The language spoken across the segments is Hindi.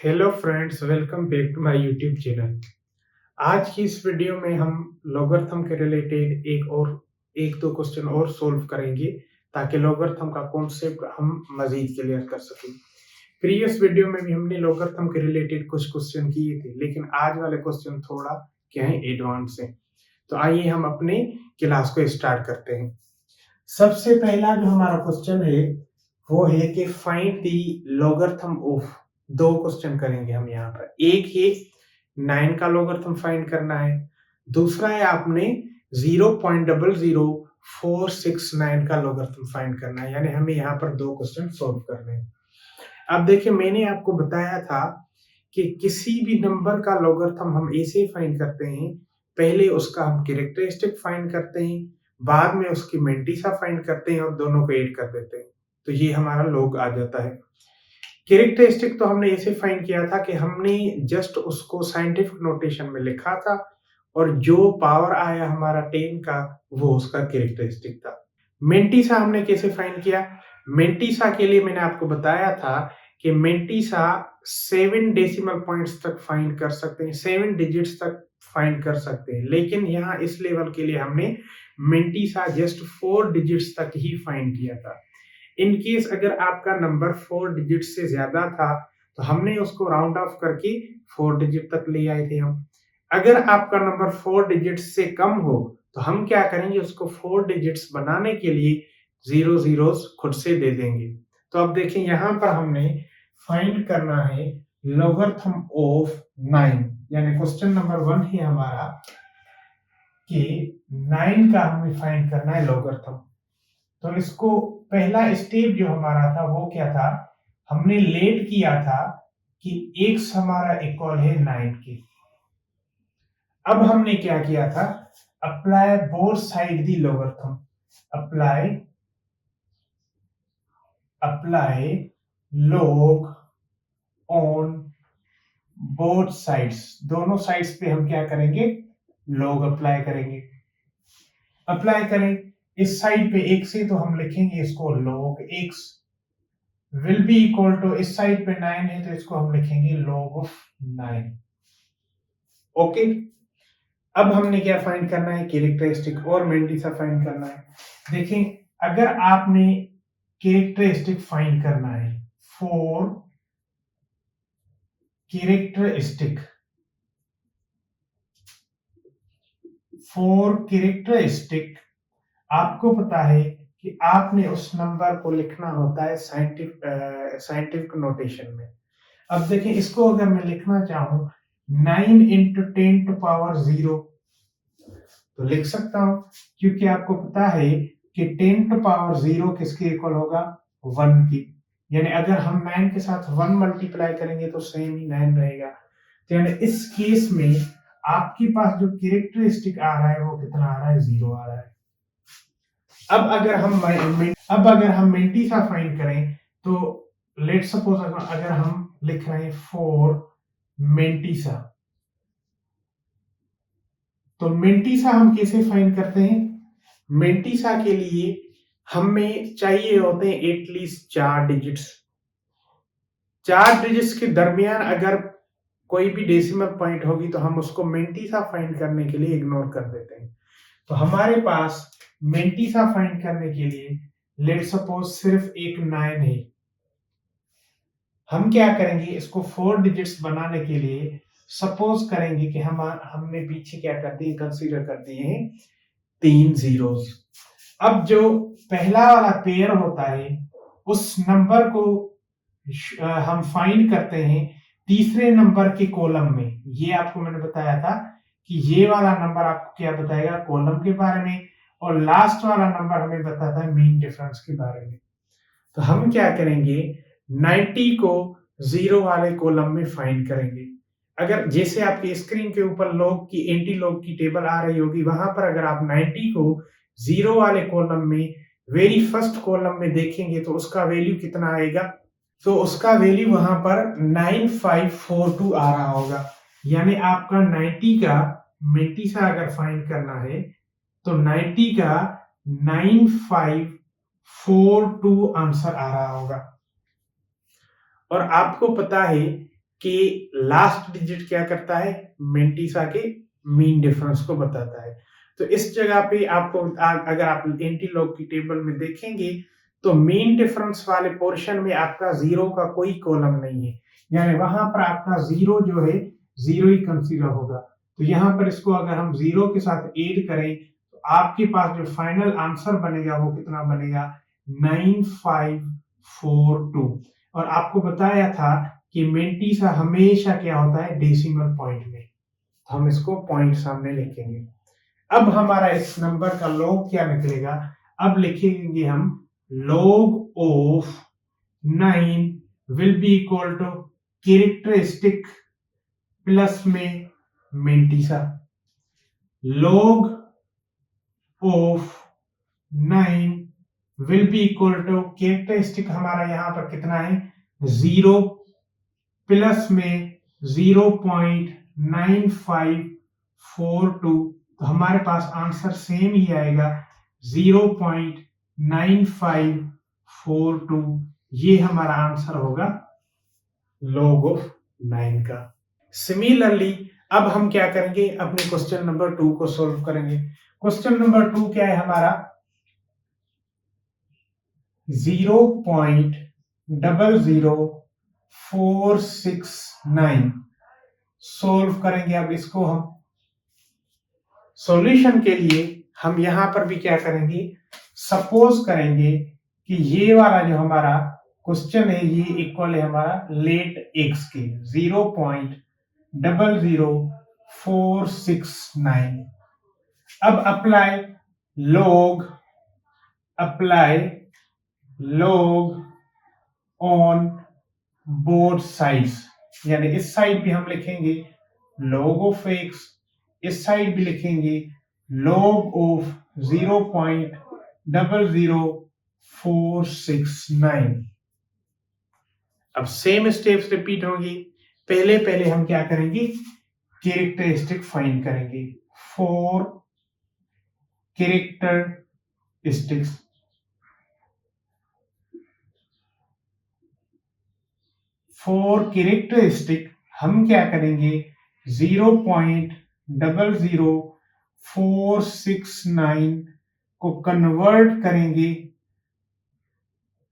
Hello friends, welcome back to my YouTube channel. आज की इस वीडियो में हम लॉगरिथम के रिलेटेड एक दो क्वेश्चन और सॉल्व करेंगे ताकि लॉगरिथम का कॉन्सेप्ट हम मजीद क्लियर कर सकें। प्रीवियस वीडियो में भी हमने लॉगरिथम के रिलेटेड कुछ क्वेश्चन किए थे, लेकिन आज वाले क्वेश्चन थोड़ा क्या है एडवांस है। तो आइए हम अपने क्लास को स्टार्ट करते हैं। सबसे पहला जो हमारा क्वेश्चन है वो है कि फाइंड द लॉगरिथम ऑफ। दो क्वेश्चन करेंगे हम यहाँ पर। एक है 9 का लॉगरिथम फाइंड करना है, दूसरा है आपने 0.00469 का लॉगरिथम फाइंड करना है। यानी हमें यहाँ पर दो क्वेश्चन सॉल्व करने हैं। अब देखिए, मैंने आपको बताया था कि किसी भी नंबर का लॉगरिथम हम ऐसे ही फाइंड करते हैं। पहले उसका हम कैरेक्टरिस्टिक फाइंड करते हैं, बाद में उसकी मैंटिसा फाइंड करते हैं और दोनों को ऐड कर देते हैं, तो ये हमारा लॉग आ जाता है। कैरेक्टरिस्टिक तो हमने ऐसे फाइंड किया था कि हमने जस्ट उसको साइंटिफिक नोटेशन में लिखा था और जो पावर आया हमारा 10 का वो उसका कैरेक्टरिस्टिक था। मेंटिसा हमने कैसे फाइंड किया? मेंटिसा के लिए मैंने आपको बताया था कि मेंटिसा 7 डेसिमल पॉइंट्स तक फाइंड कर सकते हैं, 7 डिजिट्स तक फाइंड कर सकते हैं, लेकिन यहाँ इस लेवल के लिए हमने मेंटिसा जस्ट 4 डिजिट्स तक ही फाइंड किया था। इन केस अगर आपका नंबर 4 डिजिट से ज्यादा था तो हमने उसको राउंड ऑफ करके 4 डिजिट तक ले आए थे हम। अगर आपका नंबर 4 डिजिट से कम हो तो हम क्या करेंगे, उसको 4 डिजिट्स बनाने के लिए 0 जीरोस खुद से दे देंगे। तो अब देखें, यहाँ पर हमने फाइंड करना है लॉगरिथम ऑफ 9, यानी क्वेश्चन नंबर 1 है हमारा कि 9 का हमें फाइंड करना है लॉगरिथम। तो इसको पहला स्टेप जो हमारा था वो क्या था, हमने लेट किया था कि x हमारा इक्वल है 9 के। अब हमने क्या किया था, apply both side the logarithm, apply log on both sides. दोनों साइड्स पे हम क्या करेंगे, लॉग अप्लाई करेंगे। अप्लाई करें इस साइड पे x है तो हम लिखेंगे इसको log x will be equal to, इस साइड पे 9 है तो इसको हम लिखेंगे log ऑफ 9। ओके, अब हमने क्या फाइंड करना है, कैरेक्टरिस्टिक और मेंटिसा फाइंड करना है। देखें, अगर आपने कैरेक्टरिस्टिक फाइंड करना है फॉर कैरेक्टरिस्टिक, आपको पता है कि आपने उस नंबर को लिखना होता है साइंटिफिक नोटेशन में। अब देखें, इसको अगर मैं लिखना चाहूं 9 इंटू 10 टू पावर 0 तो लिख सकता हूं, क्योंकि आपको पता है कि 10 टू पावर 0 किसके इक्वल होगा, 1 की। यानी अगर हम 9 के साथ 1 मल्टीप्लाई करेंगे तो सेम ही 9 रहेगा। तो यानी इस केस में आपके पास जो कैरेक्टरिस्टिक आ रहा है वो कितना आ रहा है, 0 आ रहा है। अब अगर हम मेंटिसा फाइंड करें तो लेट सपोज अगर हम लिख रहे हैं फॉर मेंटिसा, तो मेंटिसा हम कैसे फाइंड करते हैं? मेंटिसा के लिए हमें चाहिए होते हैं एटलीस्ट 4 डिजिट्स। 4 डिजिट्स के दरमियान अगर कोई भी डेसिमल पॉइंट होगी तो हम उसको मेंटिसा फाइंड करने के लिए इग्नोर कर देते हैं। तो हमारे पास मेंटिसा फाइंड करने के लिए लेट सपोज सिर्फ एक 9 है। हम क्या करेंगे, इसको 4 डिजिट्स बनाने के लिए सपोज करेंगे कि हमने पीछे क्या कर दिए, कंसीडर कर दिए हैं 3 जीरोस। अब जो पहला वाला पेयर होता है उस नंबर को हम फाइंड करते हैं तीसरे नंबर के कॉलम में। ये आपको मैंने बताया था कि ये वाला नंबर आपको क्या बताएगा, कॉलम के बारे में, और लास्ट वाला नंबर हमें बताता है मीन डिफरेंस के बारे में। तो हम क्या करेंगे, 90 को 0 वाले कॉलम में फाइंड करेंगे। अगर जैसे आपकी स्क्रीन के ऊपर लॉग की एंटी लॉग की टेबल आ रही होगी, वहां पर अगर आप 90 को 0 वाले कॉलम में वेरी फर्स्ट कॉलम में देखेंगे तो उसका वैल्यू कितना आएगा, तो उसका वैल्यू वहां पर 9542 आ रहा होगा। यानी आपका 90 का मेंटिसा अगर फाइंड करना है तो 90 का 9542 आंसर आ रहा होगा। और आपको पता है कि लास्ट डिजिट क्या करता है, मेंटिसा के मीन डिफरेंस को बताता है। तो इस जगह पे आपको अगर आप एंटी लॉग की टेबल में देखेंगे तो मीन डिफरेंस वाले पोर्शन में आपका जीरो का कोई कॉलम नहीं है, यानी वहां पर आपका जीरो जो है जीरो ही कंसीडर होगा। तो यहाँ पर इसको अगर हम जीरो के साथ ऐड करें तो आपके पास जो फाइनल आंसर बनेगा वो कितना बनेगा, 9542। और आपको बताया था कि मेंटिसा हमेशा क्या होता है, डेसिमल पॉइंट में। तो हम इसको पॉइंट सामने लिखेंगे। अब हमारा इस नंबर का लॉग क्या निकलेगा, अब लिखेंगे हम log of 9 will be equal to characteristic plus में mantissa. log of 9 will be equal to characteristic हमारा यहां पर कितना है, 0 प्लस में 0.9542। तो हमारे पास आंसर सेम ही आएगा 0.9542। ये हमारा आंसर होगा log ऑफ 9 का। सिमिलरली अब हम क्या करेंगे, अपने क्वेश्चन नंबर 2 को सॉल्व करेंगे। क्वेश्चन नंबर 2 क्या है हमारा, 0.00469 सोल्व करेंगे। अब इसको हम सॉल्यूशन के लिए हम यहां पर भी क्या करेंगे, सपोज करेंगे कि ये वाला जो हमारा क्वेश्चन है ये इक्वल है हमारा लेट एक्स के 0.00469। अब apply log on both sides, यानी इस साइड भी हम लिखेंगे log ऑफ x, इस साइड भी लिखेंगे log ऑफ 0.00469। अब सेम स्टेप्स रिपीट होंगी। पहले हम क्या करेंगे, कैरेक्टरिस्टिक फाइंड करेंगे। फॉर कैरेक्टरिस्टिक्स हम क्या करेंगे, 0.00469 को कन्वर्ट करेंगे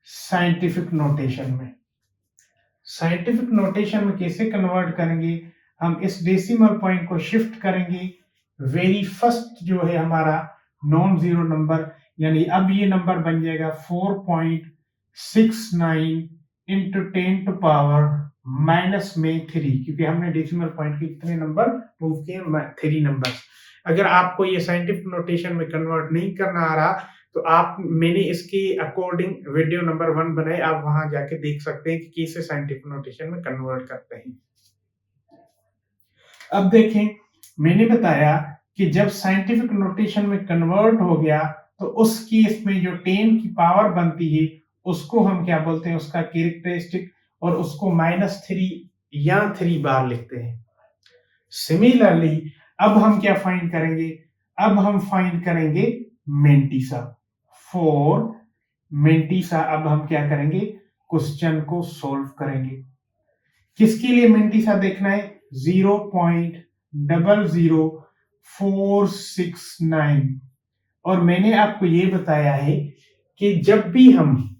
साइंटिफिक नोटेशन में। साइंटिफिक नोटेशन में कैसे कन्वर्ट करेंगे, हम इस डेसिमल पॉइंट को शिफ्ट करेंगे वेरी फर्स्ट जो है हमारा नॉन जीरो नंबर, यानी अब ये नंबर बन जाएगा 4.69 इंटू 10 टू पावर माइनस में 3, क्योंकि हमने डेसिमल पॉइंट के कितने नंबर प्रूव किए, 3 नंबर। अगर आपको ये साइंटिफिक नोटेशन में कन्वर्ट नहीं करना आ रहा तो मैंने इसके अकॉर्डिंग वीडियो नंबर 1 बनाए, आप वहां जाके देख सकते हैं कि कैसे साइंटिफिक नोटेशन में कन्वर्ट करते हैं। अब देखें, मैंने बताया कि जब साइंटिफिक नोटेशन में कन्वर्ट हो गया तो उस केस में जो 10 की पावर बनती है उसको हम क्या बोलते हैं, उसका कैरेक्टरिस्टिक, और उसको -3 या 3 बार लिखते हैं। सिमिलरली अब हम क्या फाइंड करेंगे, अब हम फाइंड करेंगे मेंटिसा। फॉर मेंटिसा अब हम क्या करेंगे, क्वेश्चन को सॉल्व करेंगे। किसके लिए मेंटिसा देखना है, 0.00469। और मैंने आपको ये बताया है कि जब भी हम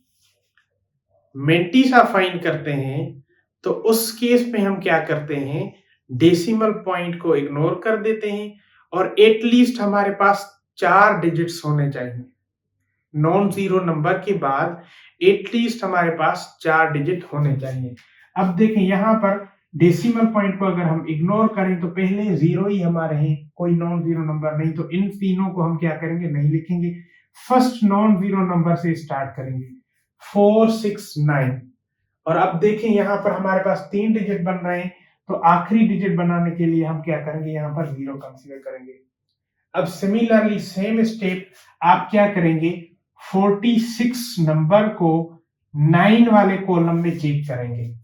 मेंटिसा फाइंड करते हैं तो उस केस में हम क्या करते हैं, डेसिमल पॉइंट को इग्नोर कर देते हैं और एटलीस्ट हमारे पास 4 डिजिट्स होने चाहिए। नॉन जीरो नंबर के बाद एटलीस्ट हमारे पास 4 डिजिट होने चाहिए। अब देखें यहां पर डेसिमल पॉइंट को अगर हम इग्नोर करें तो पहले 0 ही हमारे हैं, कोई नॉन जीरो नंबर नहीं, तो इन तीनों को हम क्या करेंगे, नहीं लिखेंगे। फर्स्ट नॉन जीरो नंबर से स्टार्ट करेंगे 469। और अब देखें यहां पर हमारे पास 3 डिजिट बन रहे हैं, तो आखिरी डिजिट बनाने के लिए हम क्या करेंगे, यहां पर 0 कंसीडर करेंगे। अब सिमिलरली सेम स्टेप आप क्या करेंगे, 46 नंबर को 9 वाले कॉलम में चेक करेंगे।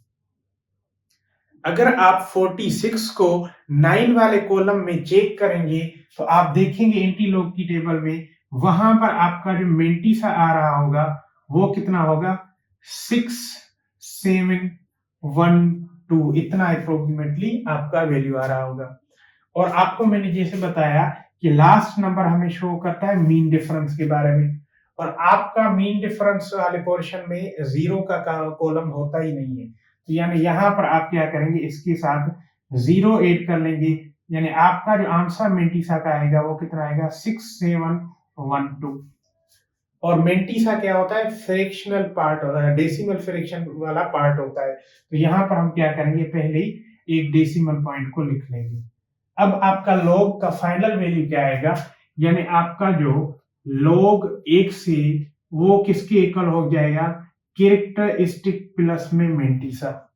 अगर आप 46 को 9 वाले कॉलम में चेक करेंगे तो आप देखेंगे एंटीलॉग की टेबल में वहां पर आपका जो मेंटिसा आ रहा होगा वो कितना होगा, 6712। 2 इतना अप्रोक्सीमेटली आपका वैल्यू आ रहा होगा। और आपको मैंने जैसे बताया कि लास्ट नंबर हमें शो करता है मीन डिफरेंस के बारे में, और आपका मीन डिफरेंस वाले पोर्शन में 0 का कॉलम होता ही नहीं है, तो यानी यहाँ पर आप क्या करेंगे, इसके साथ 0 ऐड कर लेंगे, यानी आपका जो आंसर मेंटिसा का आएगा वो कितना आएगा 6712। और मेंटिसा क्या होता है, फ्रैक्शनल पार्ट होता है, डेसिमल फ्रैक्शन वाला पार्ट होता है। तो यहाँ पर हम क्या करेंगे, पहले ही एक डेसिमल पॉइंट को लिख लेंगे। अब आपका लॉग का फाइनल वैल्यू क्या आएगा, यानी आपका जो लॉग 1 से वो किसके इक्वल हो जाएगा, कैरेक्टरिस्टिक प्लस में मेंटिसा,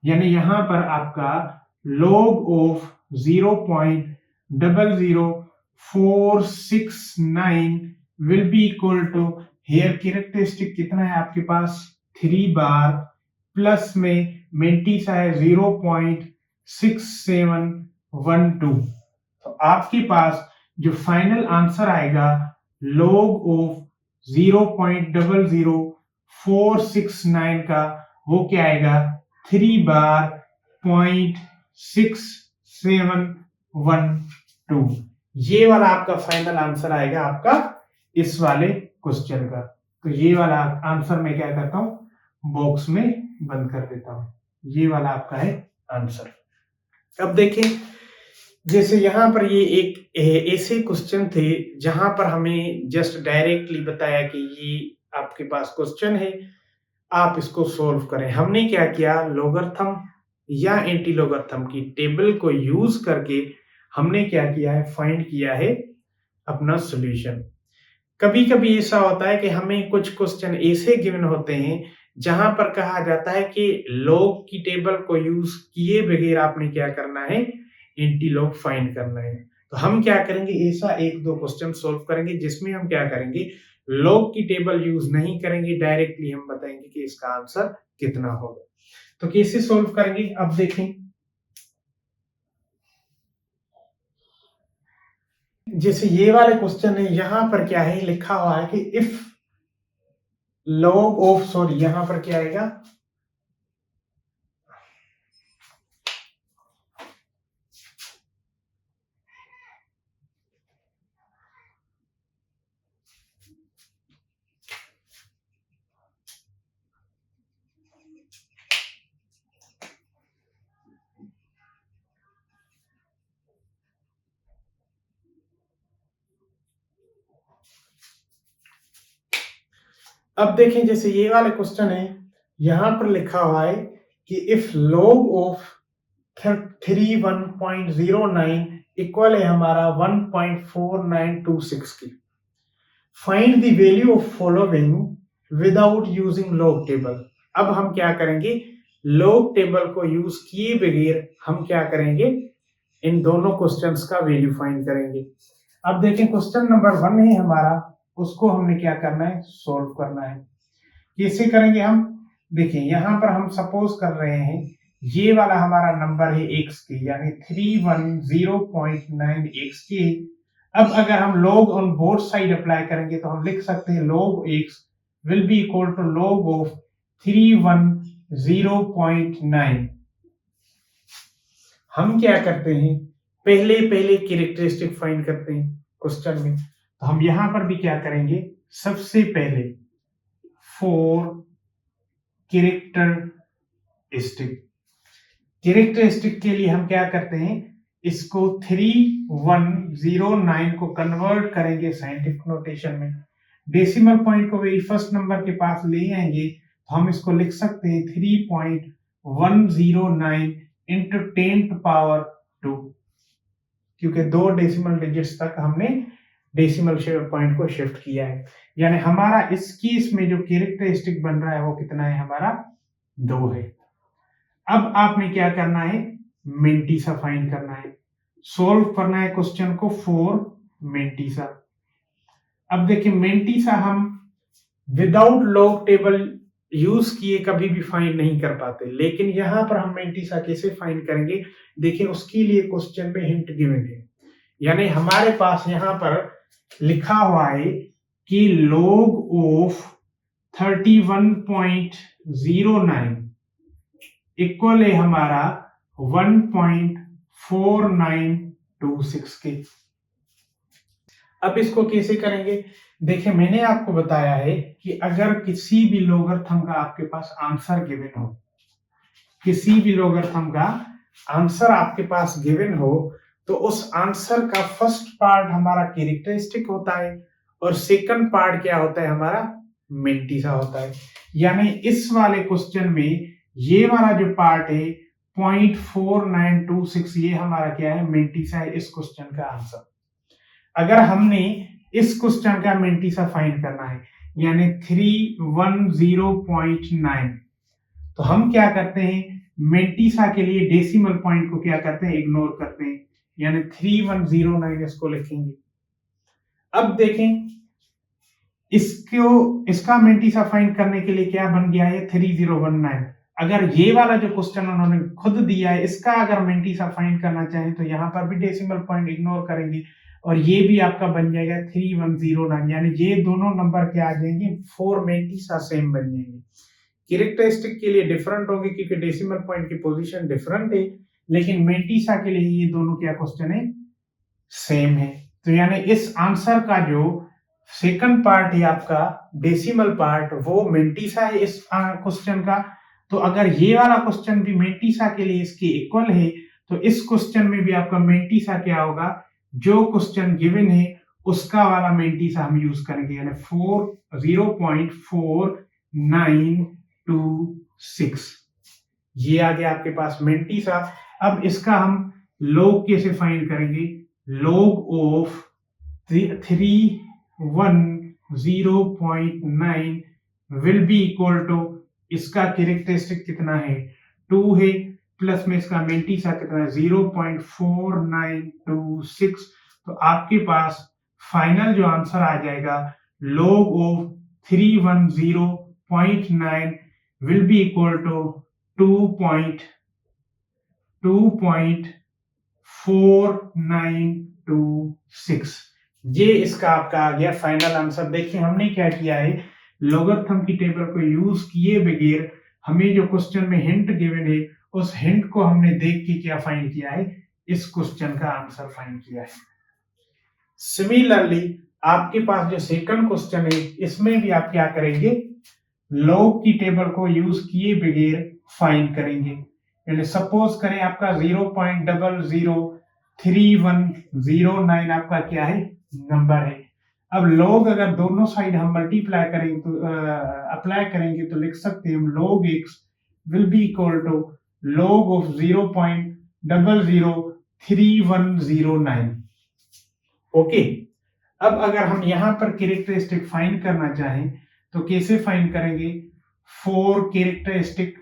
यानी यहां पर आपका log of 0.00469 will be equal to, here characteristic कितना है आपके पास 3 बार, प्लस में मेंटिसा है 0.6712। तो आपके पास जो फाइनल आंसर आएगा log ऑफ 0.00469 का, वो क्या आएगा 3 बार 0.6712। ये वाला आपका फाइनल आंसर आएगा आपका इस वाले क्वेश्चन का। तो ये वाला आंसर मैं क्या करता हूं, बॉक्स में बंद कर देता हूं। ये वाला आपका है आंसर। अब देखें, जैसे यहां पर ये एक ऐसे क्वेश्चन थे जहां पर हमें जस्ट डायरेक्टली बताया कि ये आपके पास क्वेश्चन है, आप इसको सॉल्व करें। हमने क्या किया, लोगरिथम या एंटी लोगरिथम की टेबल को यूज करके हमने क्या किया है, फाइंड किया है अपना सॉल्यूशन। कभी कभी ऐसा होता है कि हमें कुछ क्वेश्चन ऐसे गिवन होते हैं जहां पर कहा जाता है कि लॉग की टेबल को यूज किए बगैर आपने क्या करना है, एंटी लॉग फाइंड करना है। तो हम क्या करेंगे, ऐसा 1-2 क्वेश्चन सॉल्व करेंगे जिसमें हम क्या करेंगे, लॉग की टेबल यूज नहीं करेंगे, डायरेक्टली हम बताएंगे कि इसका आंसर कितना होगा। तो कैसे सॉल्व करेंगे, अब देखें। जैसे ये वाले क्वेश्चन है, यहां पर क्या है लिखा हुआ है कि इफ लॉग ऑफ, सॉरी यहां पर क्या आएगा, अब देखें जैसे ये वाले क्वेश्चन है, यहां पर लिखा हुआ है कि इफ लॉग ऑफ 31.09 इक्वल है हमारा 1.4926 की, find the value of following without using log table. अब हम क्या करेंगे, लॉग टेबल को यूज किए बगैर हम क्या करेंगे, इन दोनों क्वेश्चंस का वैल्यू फाइंड करेंगे। अब देखें क्वेश्चन नंबर 1 है हमारा, उसको हमने क्या करना है, सॉल्व करना है। कैसे करेंगे हम, देखिए यहां पर हम सपोज कर रहे हैं ये वाला हमारा नंबर है x के, यानी 310.9 x के। अब अगर हम log on both side apply करेंगे तो हम लिख सकते हैं log x will be equal to log of 310.9। हम क्या करते हैं, पहले कैरेक्टरिस्टिक फाइंड करते हैं क्वेश्चन में। तो हम यहां पर भी क्या करेंगे, सबसे पहले फॉर कैरेक्टरिस्टिक के लिए हम क्या करते हैं, इसको 3109 को कन्वर्ट करेंगे साइंटिफिक नोटेशन में, डेसिमल पॉइंट को वेरी फर्स्ट नंबर के पास ले आएंगे, तो हम इसको लिख सकते हैं 3.109 इंटू 10 पावर 2, क्योंकि 2 डेसिमल डिजिट्स तक हमने डेसिमल पॉइंट को शिफ्ट किया है। यानी हमारा इस केस में जो कैरेक्टरिस्टिक बन रहा है वो कितना है हमारा, 2 है। अब आपने क्या करना है, मेंटिसा फाइंड करना है, सॉल्व करना है क्वेश्चन को फॉर मेंटिसा। अब देखिए मेंटिसा हम विदाउट लॉग टेबल यूज किए कभी भी फाइंड नहीं कर पाते, लेकिन यहां पर हम मेंटिसा कैसे फाइंड करेंगे, देखिए उसके लिए क्वेश्चन में हिंट गिवन है। यानी हमारे पास यहां पर लिखा हुआ है कि log ऑफ 31.09 इक्वल है हमारा 1.4926 के। अब इसको कैसे करेंगे? देखिए मैंने आपको बताया है कि अगर किसी भी लोगरिथम का आपके पास आंसर गिवन हो, किसी भी लोगरिथम का आंसर आपके पास गिवन हो, तो उस आंसर का फर्स्ट पार्ट हमारा कैरेक्टरिस्टिक होता है और सेकंड पार्ट क्या होता है हमारा मेंटिसा होता है। यानी इस वाले क्वेश्चन में ये वाला जो पार्ट है 0.4926 ये हमारा क्या है मेंटिसा है इस क्वेश्चन का आंसर। अगर हमने इस क्वेश्चन का मेंटिसा फाइंड करना है यानी 310.9 तो हम क्या करते हैं मेंटिसा के लिए डेसिमल पॉइंट को क्या करते हैं इग्नोर करते हैं यानी 3109 इसको लिखेंगे। अब देखें इसका मेंटिसा फाइंड करने के लिए क्या बन गया है 3019। अगर ये वाला जो क्वेश्चन उन्होंने खुद दिया है इसका अगर मेंटिसा फाइंड करना चाहें तो यहाँ पर भी डेसिमल पॉइंट इग्नोर करेंगे और ये भी आपका बन जाएगा 3109 यानी ये दोनों नंबर क्या आ जाएंगे 4 मेंटिसा सेम बन जाएंगे। कैरेक्टरिस्टिक के लिए डिफरेंट होंगे क्योंकि डेसिमल पॉइंट की पोजीशन डिफरेंट है, लेकिन मेंटिसा के लिए ये दोनों क्या क्वेश्चन है सेम है। तो यानी इस आंसर का जो सेकंड पार्ट है आपका डेसिमल पार्ट वो मेंटिसा है इस क्वेश्चन का। तो अगर ये वाला क्वेश्चन भी मेंटिसा के लिए इसके इक्वल है तो इस क्वेश्चन में भी आपका मेंटिसा क्या होगा जो क्वेश्चन गिवन है उसका वाला मेंटिसा हम यूज करेंगे यानी 0.4926 ये आ गया आपके पास मेंटिसा। अब इसका हम लॉग कैसे फाइंड करेंगे? Log of 310.9 will be equal to इसका कैरेक्टरिस्टिक कितना है 2 है प्लस में इसका मेंटिसा कितना है 0.4926। तो आपके पास फाइनल जो आंसर आ जाएगा log of 310.9 will be equal to 2.4926। ये इसका आपका आ गया फाइनल आंसर। देखिए हमने क्या किया है लोगरिथम की टेबल को यूज किए बगैर हमें जो क्वेश्चन में हिंट गिवन है उस हिंट को हमने देख के क्या फाइंड किया है इस क्वेश्चन का आंसर फाइंड किया है। सिमिलरली आपके पास जो सेकंड क्वेश्चन है इसमें भी आप क्या करेंगे लॉग की टेबल को यूज किए बगैर फाइंड करेंगे। यानी सपोज करें आपका 0.003109 आपका क्या है नंबर है। अब लॉग अगर दोनों साइड हम मल्टीप्लाई करेंगे तो अप्लाई करेंगे तो लिख सकते हैं हम log x will be equal to log of 0.003109। Okay, अब अगर हम यहां पर कैरेक्टरिस्टिक फाइंड करना चाहें तो कैसे फाइंड करेंगे? फॉर कैरेक्टरिस्टिक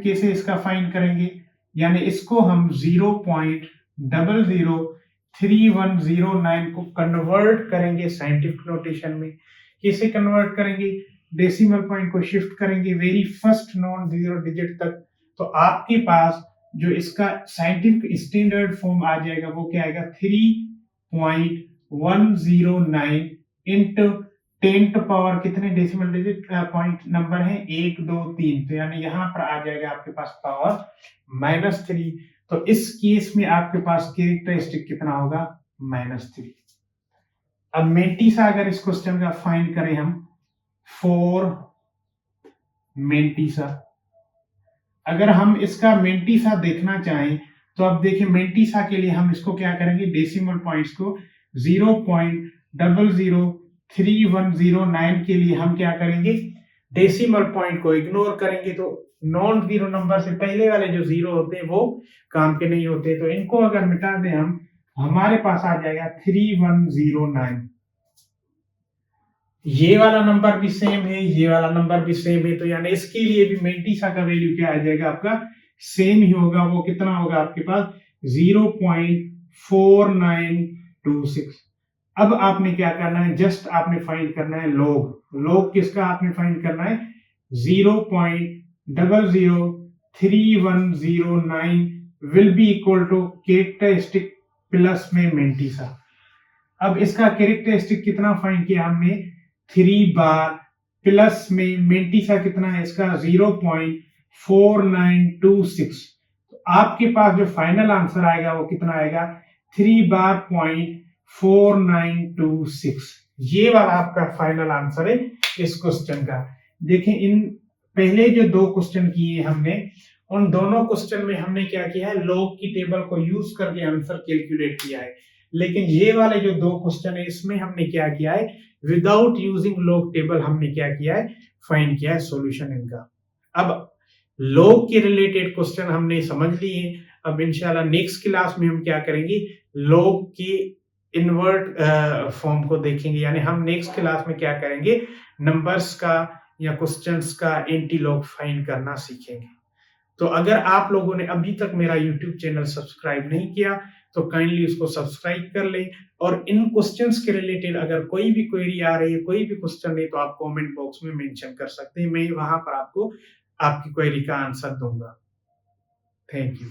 कैसे इसका फाइंड करेंगे? यानी इसको हम 0.003109 को कन्वर्ट करेंगे साइंटिफिक नोटेशन में। कैसे कन्वर्ट करेंगे? डेसिमल पॉइंट को शिफ्ट करेंगे very first non zero digit तक। तो आपके पास जो इसका साइंटिफिक स्टैंडर्ड फॉर्म आ जाएगा वो क्या आएगा 3.109 इंटू 10 टू पावर कितने डेसिमल डिजिट पॉइंट नंबर है 1 2 3। तो यानी यहां पर आ जाएगा आपके पास पावर -3। तो इस केस में आपके पास कैरेक्टरिस्टिक कितना होगा -3। अब मेंटिसा अगर इस क्वेश्चन का फाइंड करें हम फॉर मेंटिसा, अगर हम इसका मेंटिसा देखना चाहें तो अब देखिए मेंटिसा के लिए हम इसको क्या करेंगे डेसिमल पॉइंट्स को 0.003109 के लिए हम क्या करेंगे डेसिमल पॉइंट को इग्नोर करेंगे। तो नॉन जीरो नंबर से पहले वाले जो जीरो होते हैं वो काम के नहीं होते। तो इनको अगर मिटा दें हम हमारे पास आ जाएगा 3109। ये वाला नंबर भी सेम है, ये वाला नंबर भी सेम है। तो यानी इसके लिए भी मेंटिसा का वैल्यू क्या आ जाएगा आपका सेम ही होगा। वो कितना होगा आपके पास 0.4926। अब आपने क्या करना है जस्ट आपने फाइंड करना है लॉग किसका आपने फाइंड करना है 0.003109 will be equal to characteristic plus में मेंटिसा। अब इसका कैरेक्टरिस्टिक कितना फाइंड किया हमने 3 बार प्लस में मेंटिसा कितना है इसका 0.4926। तो आपके पास जो फाइनल आंसर आएगा वो कितना आएगा 3 बार 0.4926। ये वाला आपका फाइनल आंसर है इस क्वेश्चन का। देखें इन पहले जो दो क्वेश्चन किए हमने उन दोनों क्वेश्चन में हमने क्या किया है लॉग की टेबल को यूज करके आंसर कैलकुलेट किया है, लेकिन ये वाले जो दो क्वेश्चन है इसमें हमने क्या किया है विदाउट यूजिंग लॉग टेबल हमने क्या किया है फाइंड किया है सॉल्यूशन इनका। अब लॉग के रिलेटेड क्वेश्चन हमने समझ लिए। अब इंशाल्लाह नेक्स्ट क्लास में हम क्या करेंगे लॉग की इन्वर्ट फॉर्म को देखेंगे, यानी हम नेक्स्ट क्लास में क्या करेंगे नंबर्स का या क्वेश्चंस का एंटी लॉग फाइंड करना सीखेंगे। तो अगर आप लोगों ने अभी तक मेरा YouTube चैनल सब्सक्राइब नहीं किया तो काइंडली उसको सब्सक्राइब कर लें, और इन क्वेश्चंस के रिलेटेड अगर कोई भी क्वेरी आ रही है कोई भी क्वेश्चन है तो आप कमेंट बॉक्स में मेंशन कर सकते हैं, मैं वहां पर आपको आपकी क्वेरी का आंसर दूंगा। Thank you.